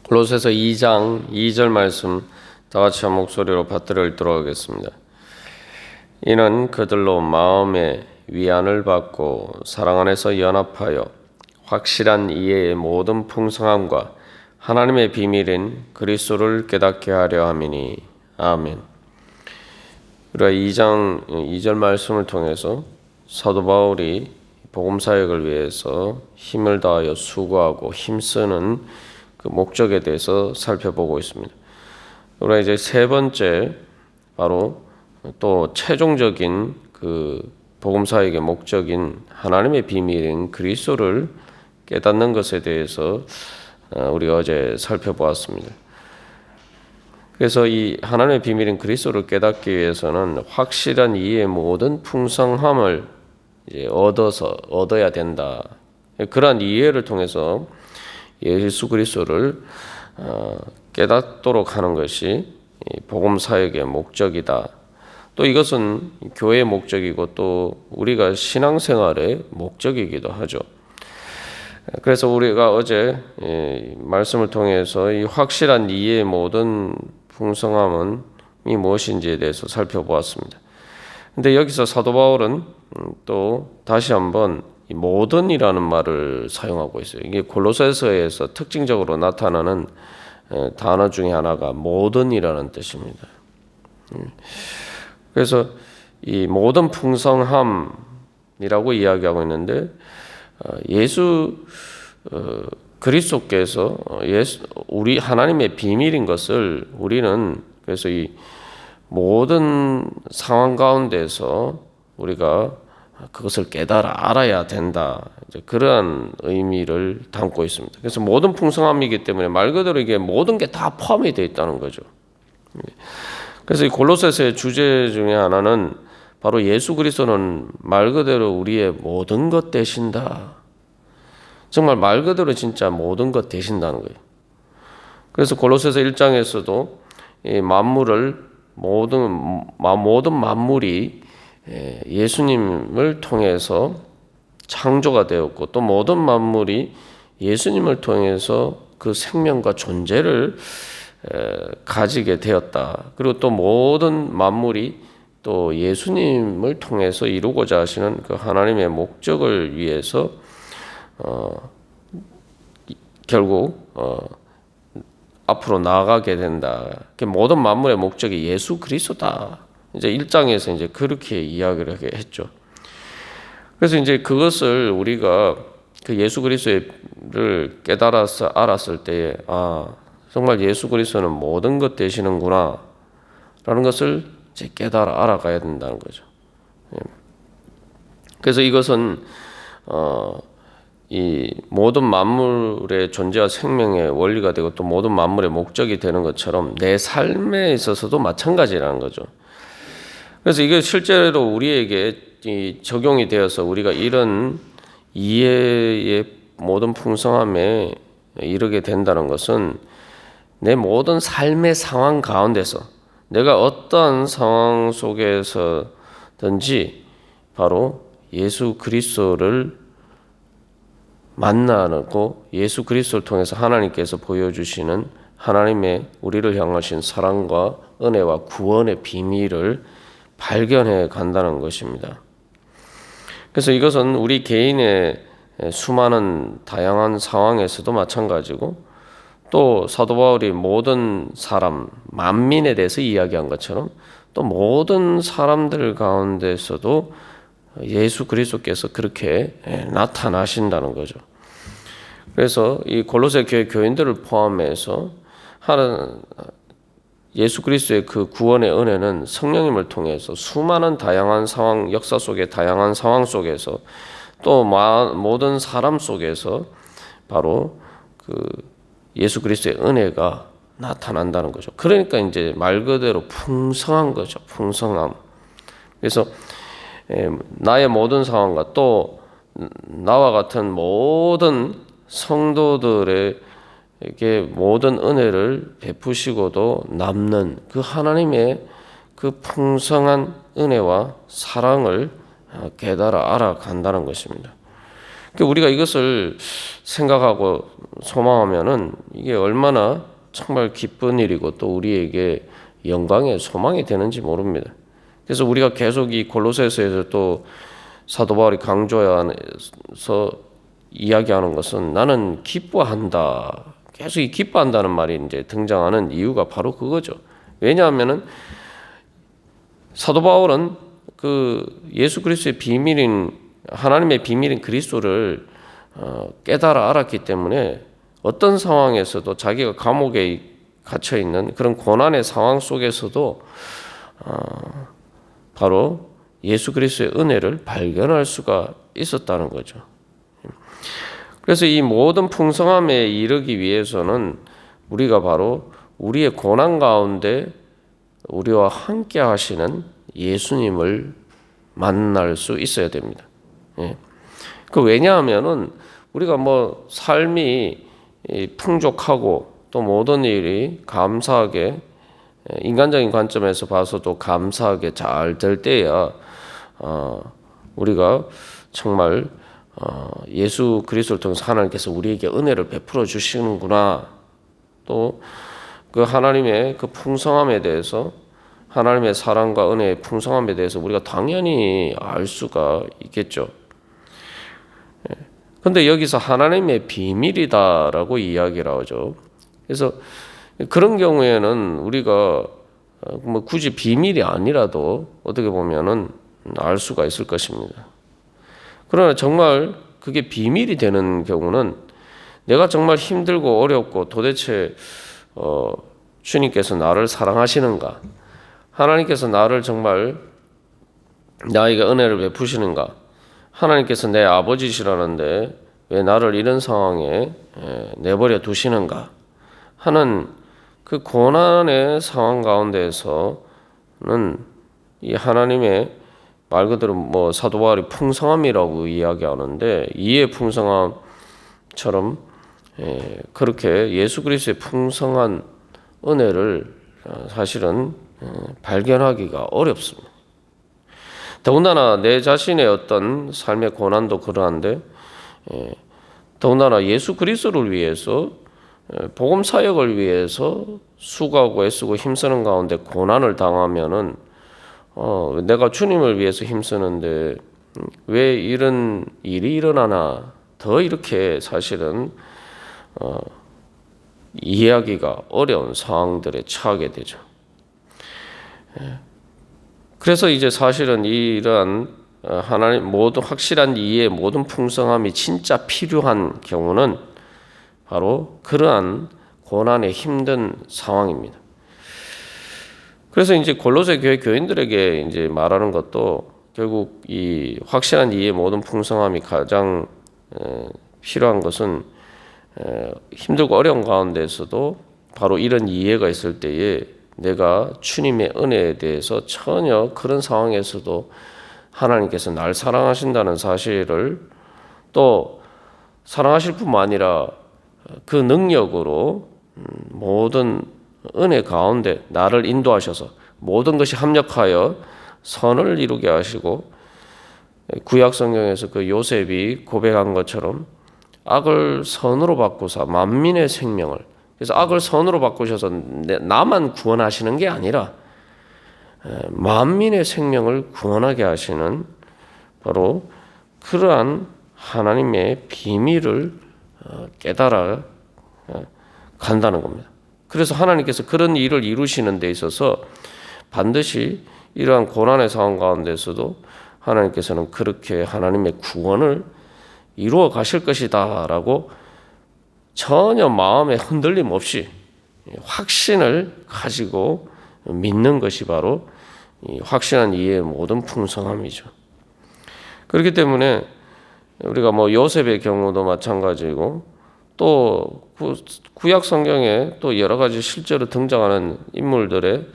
골로새서 2장 2절 말씀 다 같이 한 목소리로 받들어 읽도록 하겠습니다. 이는 그들로 마음의 위안을 받고 사랑 안에서 연합하여 확실한 이해의 모든 풍성함과 하나님의 비밀인 그리스도를 깨닫게 하려 함이니. 아멘. 우리가 2장 2절 말씀을 통해서 사도 바울이 복음 사역을 위해서 힘을 다하여 수고하고 힘쓰는 그 목적에 대해서 살펴보고 있습니다. 우리가 이제 세 번째 바로 또 최종적인 그 복음 사역의 목적인 하나님의 비밀인 그리스도를 깨닫는 것에 대해서 우리가 어제 살펴보았습니다. 그래서 이 하나님의 비밀인 그리스도를 깨닫기 위해서는 확실한 이해의 모든 풍성함을 이제 얻어야 된다. 그러한 이해를 통해서 예수 그리스도를 깨닫도록 하는 것이 복음 사역의 목적이다. 또 이것은 교회의 목적이고 또 우리가 신앙생활의 목적이기도 하죠. 그래서 우리가 어제 말씀을 통해서 이 확실한 이해의 모든 풍성함은 무엇인지에 대해서 살펴보았습니다. 근데 여기서 사도 바울은 또 다시 한번 이 모든이라는 말을 사용하고 있어요. 이게 골로새서에서 특징적으로 나타나는 단어 중에 하나가 모든이라는 뜻입니다. 그래서 이 모든 풍성함이라고 이야기하고 있는데 예수 그리스도께서 우리 하나님의 비밀인 것을 우리는 그래서 이 모든 상황 가운데서 우리가 그것을 깨달아 알아야 된다. 이제 그러한 의미를 담고 있습니다. 그래서 모든 풍성함이기 때문에 말 그대로 이게 모든 게 다 포함이 되어 있다는 거죠. 그래서 이 골로새서의 주제 중에 하나는 바로 예수 그리스도는 말 그대로 우리의 모든 것 되신다. 정말 말 그대로 진짜 모든 것 되신다는 거예요. 그래서 골로새서 1장에서도 이 모든 만물이 예수님을 통해서 창조가 되었고 또 모든 만물이 예수님을 통해서 그 생명과 존재를 가지게 되었다. 그리고 또 모든 만물이 또 예수님을 통해서 이루고자 하시는 그 하나님의 목적을 위해서 결국 앞으로 나아가게 된다. 모든 만물의 목적이 예수 그리스도다. 이제 1장에서 이제 그렇게 이야기를 했죠. 그래서 이제 그것을 우리가 그 예수 그리스도를 깨달아서 알았을 때에 정말 예수 그리스도는 모든 것 되시는구나 라는 것을 이제 깨달아 알아가야 된다는 거죠. 그래서 이것은 이 모든 만물의 존재와 생명의 원리가 되고 또 모든 만물의 목적이 되는 것처럼 내 삶에 있어서도 마찬가지라는 거죠. 그래서 이게 실제로 우리에게 적용이 되어서 우리가 이런 이해의 모든 풍성함에 이르게 된다는 것은 내 모든 삶의 상황 가운데서 내가 어떠한 상황 속에서든지 바로 예수 그리스도를 만나고 예수 그리스도를 통해서 하나님께서 보여주시는 하나님의 우리를 향하신 사랑과 은혜와 구원의 비밀을 발견해 간다는 것입니다. 그래서 이것은 우리 개인의 수많은 다양한 상황에서도 마찬가지고 또 사도 바울이 모든 사람, 만민에 대해서 이야기한 것처럼 또 모든 사람들 가운데서도 예수 그리스도께서 그렇게 나타나신다는 거죠. 그래서 이 골로새 교회 교인들을 포함해서 예수 그리스도의 그 구원의 은혜는 성령님을 통해서 수많은 다양한 상황, 역사 속의 다양한 상황 속에서 또 모든 사람 속에서 바로 그 예수 그리스도의 은혜가 나타난다는 거죠. 그러니까 이제 말 그대로 풍성한 거죠. 풍성함. 그래서 나의 모든 상황과 또 나와 같은 모든 성도들에게 모든 은혜를 베푸시고도 남는 그 하나님의 그 풍성한 은혜와 사랑을 깨달아 알아간다는 것입니다. 그러니까 우리가 이것을 생각하고 소망하면은 이게 얼마나 정말 기쁜 일이고 또 우리에게 영광의 소망이 되는지 모릅니다. 그래서 우리가 계속 이 골로새서에서 또 사도 바울이 강조해서 이야기하는 것은 나는 기뻐한다. 계속 이 기뻐한다는 말이 이제 등장하는 이유가 바로 그거죠. 왜냐하면은 사도 바울은 그 예수 그리스도의 비밀인 하나님의 비밀인 그리스도를 깨달아 알았기 때문에 어떤 상황에서도 자기가 감옥에 갇혀 있는 그런 고난의 상황 속에서도 바로 예수 그리스도의 은혜를 발견할 수가 있었다는 거죠. 그래서 이 모든 풍성함에 이르기 위해서는 우리가 바로 우리의 고난 가운데 우리와 함께 하시는 예수님을 만날 수 있어야 됩니다. 그 왜냐하면은 우리가 뭐 삶이 풍족하고 또 모든 일이 감사하게 인간적인 관점에서 봐서도 감사하게 잘 될 때야 우리가 정말 예수 그리스도를 통해서 하나님께서 우리에게 은혜를 베풀어 주시는구나. 또 그 하나님의 그 풍성함에 대해서 하나님의 사랑과 은혜의 풍성함에 대해서 우리가 당연히 알 수가 있겠죠. 그런데 여기서 하나님의 비밀이다라고 이야기를 하죠. 그래서 그런 경우에는 우리가 뭐 굳이 비밀이 아니라도 어떻게 보면은 알 수가 있을 것입니다. 그러나 정말 그게 비밀이 되는 경우는 내가 정말 힘들고 어렵고 도대체 주님께서 나를 사랑하시는가? 하나님께서 나를 정말 나에게 은혜를 베푸시는가? 하나님께서 내 아버지시라는데 왜 나를 이런 상황에 내버려 두시는가? 하는 그 고난의 상황 가운데에서는 이 하나님의 말 그대로 뭐 사도 바울이 풍성함이라고 이야기하는데 이의 풍성함처럼 그렇게 예수 그리스도의 풍성한 은혜를 사실은 발견하기가 어렵습니다. 더군다나 내 자신의 어떤 삶의 고난도 그러한데 더군다나 예수 그리스도를 위해서 복음 사역을 위해서 수고하고 애쓰고 힘쓰는 가운데 고난을 당하면은 내가 주님을 위해서 힘쓰는데 왜 이런 일이 일어나나 더 이렇게 사실은 이해하기가 어려운 상황들에 처하게 되죠. 그래서 이제 사실은 이러한 하나님 모든 확실한 이해 모든 풍성함이 진짜 필요한 경우는 바로 그러한 고난의 힘든 상황입니다. 그래서 이제 골로새 교회 교인들에게 이제 말하는 것도 결국 이 확실한 이해 모든 풍성함이 가장 필요한 것은 힘들고 어려운 가운데서도 바로 이런 이해가 있을 때에 내가 주님의 은혜에 대해서 전혀 그런 상황에서도 하나님께서 날 사랑하신다는 사실을 또 사랑하실 뿐만 아니라 그 능력으로 모든 은혜 가운데 나를 인도하셔서 모든 것이 합력하여 선을 이루게 하시고 구약 성경에서 그 요셉이 고백한 것처럼 악을 선으로 바꾸사 만민의 생명을 그래서 악을 선으로 바꾸셔서 나만 구원하시는 게 아니라 만민의 생명을 구원하게 하시는 바로 그러한 하나님의 비밀을 깨달아 간다는 겁니다. 그래서 하나님께서 그런 일을 이루시는 데 있어서 반드시 이러한 고난의 상황 가운데서도 하나님께서는 그렇게 하나님의 구원을 이루어 가실 것이다 라고 전혀 마음에 흔들림 없이 확신을 가지고 믿는 것이 바로 이 확신한 이해의 모든 풍성함이죠. 그렇기 때문에 우리가 뭐 요셉의 경우도 마찬가지고 또 구약 성경에 또 여러 가지 실제로 등장하는 인물들의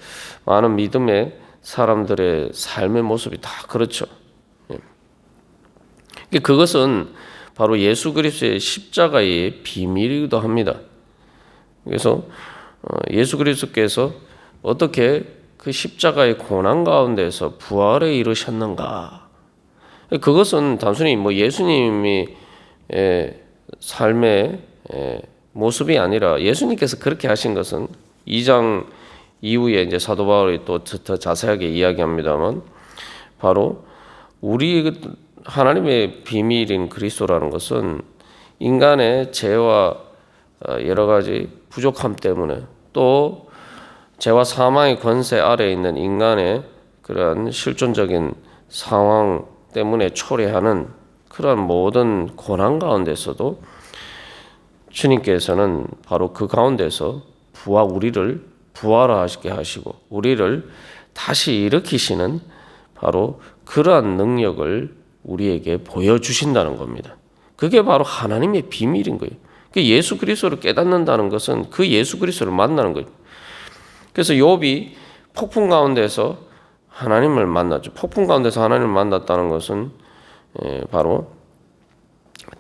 많은 믿음의 사람들의 삶의 모습이 다 그렇죠. 그것은 바로 예수 그리스도의 십자가의 비밀이기도 합니다. 그래서 예수 그리스도께서 어떻게 그 십자가의 고난 가운데서 부활에 이르셨는가? 그것은 단순히 뭐 예수님이 삶의 모습이 아니라 예수님께서 그렇게 하신 것은 2장 이후에 이제 사도 바울이 또 더 자세하게 이야기합니다만 바로 우리 하나님의 비밀인 그리스도라는 것은 인간의 죄와 여러 가지 부족함 때문에 또 죄와 사망의 권세 아래에 있는 인간의 그러한 실존적인 상황 때문에 초래하는 그러한 모든 고난 가운데서도 주님께서는 바로 그 가운데서 우리를 부활하게 하시고 우리를 다시 일으키시는 바로 그러한 능력을 우리에게 보여주신다는 겁니다. 그게 바로 하나님의 비밀인 거예요. 예수 그리스도를 깨닫는다는 것은 그 예수 그리스도를 만나는 거예요. 그래서 욥이 폭풍 가운데서 하나님을 만났죠. 폭풍 가운데서 하나님을 만났다는 것은 바로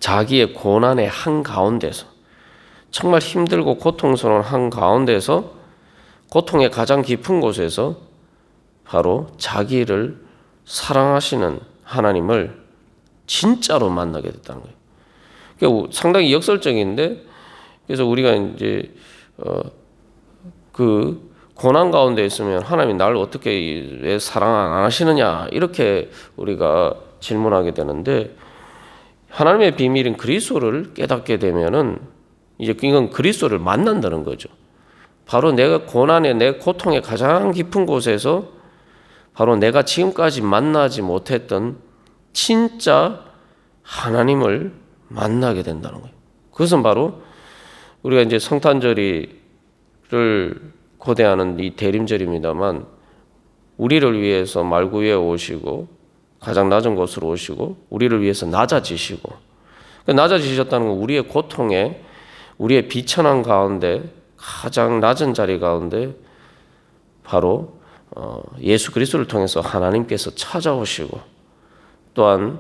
자기의 고난의 한가운데서 정말 힘들고 고통스러운 한가운데서 고통의 가장 깊은 곳에서 바로 자기를 사랑하시는 하나님을 진짜로 만나게 됐다는 거예요. 그러니까 상당히 역설적인데 그래서 우리가 이제 그 고난 가운데 있으면 하나님이 나를 어떻게 왜 사랑 안 하시느냐 이렇게 우리가 질문하게 되는데 하나님의 비밀인 그리스도를 깨닫게 되면은 이제 이건 그리스도를 만난다는 거죠. 바로 내가 고난의 내 고통의 가장 깊은 곳에서 바로 내가 지금까지 만나지 못했던 진짜 하나님을 만나게 된다는 거예요. 그것은 바로 우리가 이제 성탄절을 고대하는 이 대림절입니다만 우리를 위해서 말구 위에 오시고 가장 낮은 곳으로 오시고 우리를 위해서 낮아지시고 낮아지셨다는 건 우리의 고통에 우리의 비천한 가운데 가장 낮은 자리 가운데 바로 예수 그리스도를 통해서 하나님께서 찾아오시고 또한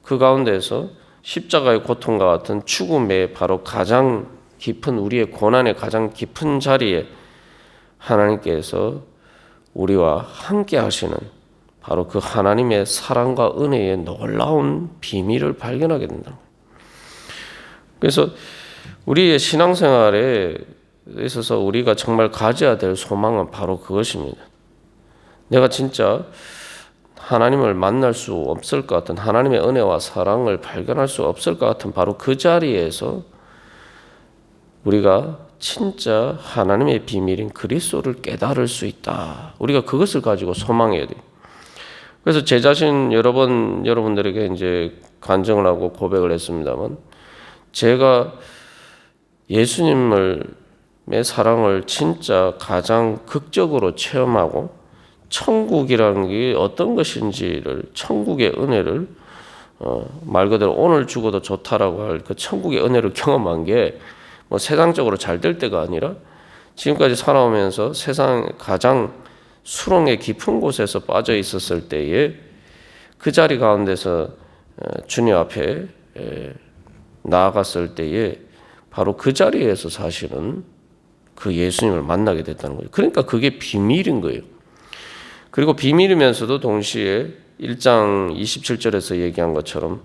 그 가운데서 십자가의 고통과 같은 죽음의 바로 가장 깊은 우리의 고난의 가장 깊은 자리에 하나님께서 우리와 함께 하시는 바로 그 하나님의 사랑과 은혜의 놀라운 비밀을 발견하게 된다. 그래서 우리의 신앙생활에 있어서 우리가 정말 가져야 될 소망은 바로 그것입니다. 내가 진짜 하나님을 만날 수 없을 것 같은 하나님의 은혜와 사랑을 발견할 수 없을 것 같은 바로 그 자리에서 우리가 진짜 하나님의 비밀인 그리스도를 깨달을 수 있다. 우리가 그것을 가지고 소망해야 돼요. 그래서 제 자신 여러 번 여러분들에게 이제 간증을 하고 고백을 했습니다만 제가 예수님의 사랑을 진짜 가장 극적으로 체험하고 천국이라는 게 어떤 것인지를 천국의 은혜를 말 그대로 오늘 죽어도 좋다라고 할 그 천국의 은혜를 경험한 게 뭐 세상적으로 잘 될 때가 아니라 지금까지 살아오면서 세상 가장 수렁의 깊은 곳에서 빠져 있었을 때에 그 자리 가운데서 주님 앞에 나아갔을 때에 바로 그 자리에서 사실은 그 예수님을 만나게 됐다는 거예요. 그러니까 그게 비밀인 거예요. 그리고 비밀이면서도 동시에 1장 27절에서 얘기한 것처럼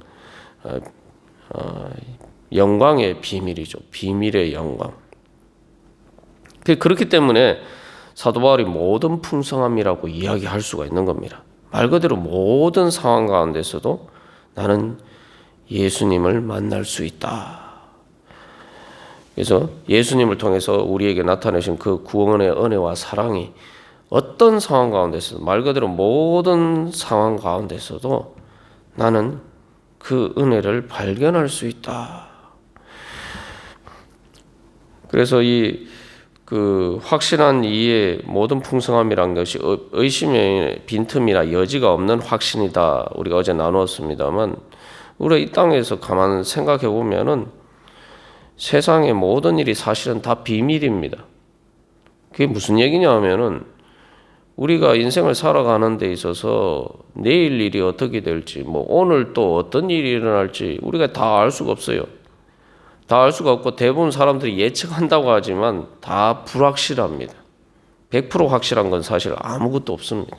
영광의 비밀이죠. 비밀의 영광. 그렇기 때문에 사도 바울이 모든 풍성함이라고 이야기할 수가 있는 겁니다. 말 그대로 모든 상황 가운데서도 나는 예수님을 만날 수 있다. 그래서 예수님을 통해서 우리에게 나타내신 그 구원의 은혜와 사랑이 어떤 상황 가운데서도 말 그대로 모든 상황 가운데서도 나는 그 은혜를 발견할 수 있다. 그래서 그 확신한 이의 모든 풍성함이란 것이 의심의 빈틈이나 여지가 없는 확신이다. 우리가 어제 나누었습니다만 우리가 이 땅에서 가만 생각해 보면은 세상의 모든 일이 사실은 다 비밀입니다. 그게 무슨 얘기냐 하면은 우리가 인생을 살아가는 데 있어서 내일 일이 어떻게 될지 뭐 오늘 또 어떤 일이 일어날지 우리가 다 알 수가 없어요. 다 알 수가 없고 대부분 사람들이 예측한다고 하지만 다 불확실합니다. 100% 확실한 건 사실 아무것도 없습니다.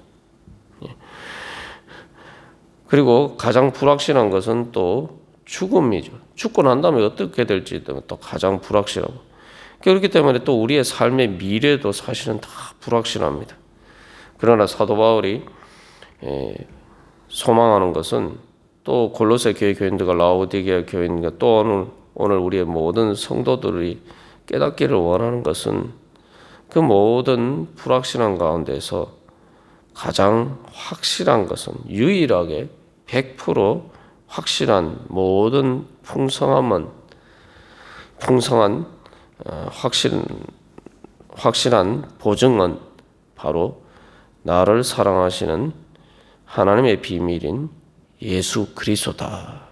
그리고 가장 불확실한 것은 또 죽음이죠. 죽고 난 다음에 어떻게 될지 또 가장 불확실하고, 그렇기 때문에 또 우리의 삶의 미래도 사실은 다 불확실합니다. 그러나 사도 바울이 소망하는 것은, 또 골로새 교회 교인들과 라오디게아 교인과 또 오늘 우리의 모든 성도들이 깨닫기를 원하는 것은, 그 모든 불확실한 가운데서 가장 확실한 것은, 유일하게 100% 확실한 모든 풍성한 확실한 보증은 바로 나를 사랑하시는 하나님의 비밀인 예수 그리스도다.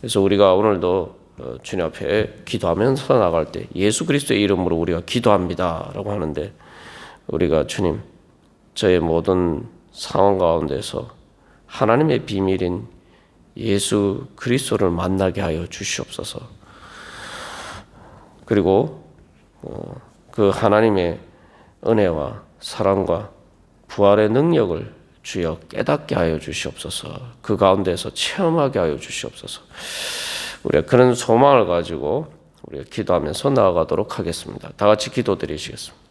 그래서 우리가 오늘도 주님 앞에 기도하면서 나갈 때 예수 그리스도의 이름으로 우리가 기도합니다라고 하는데, 우리가 주님, 저의 모든 상황 가운데서 하나님의 비밀인 예수 그리스도를 만나게 하여 주시옵소서. 그리고 그 하나님의 은혜와 사랑과 부활의 능력을 주여 깨닫게 하여 주시옵소서. 그 가운데서 체험하게 하여 주시옵소서. 우리가 그런 소망을 가지고 우리가 기도하면서 나아가도록 하겠습니다. 다 같이 기도드리시겠습니다.